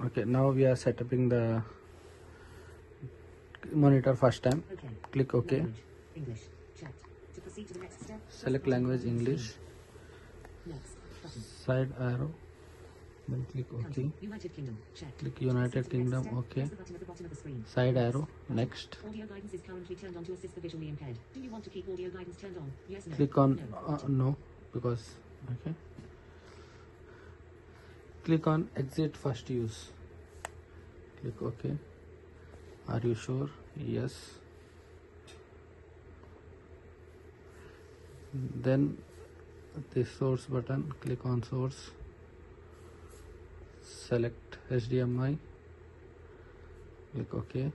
Okay, now we are setting the monitor first time. Okay. Click OK. Language, English. Checked. To proceed to the next step, Select language English. next button. Side arrow. Then click OK. Country, United Kingdom. Checked. Click To United proceed to the next Kingdom. step, OK. press the button at the bottom of the screen. Side Next arrow. button. Next. Audio guidance is currently turned on to assist the visually impaired. Do you want to keep audio guidance turned on? Yes, no. Click on No. no, because okay. Click on exit first use. Click OK. Are you sure? Yes. Then the source button, click on source, select HDMI, click OK.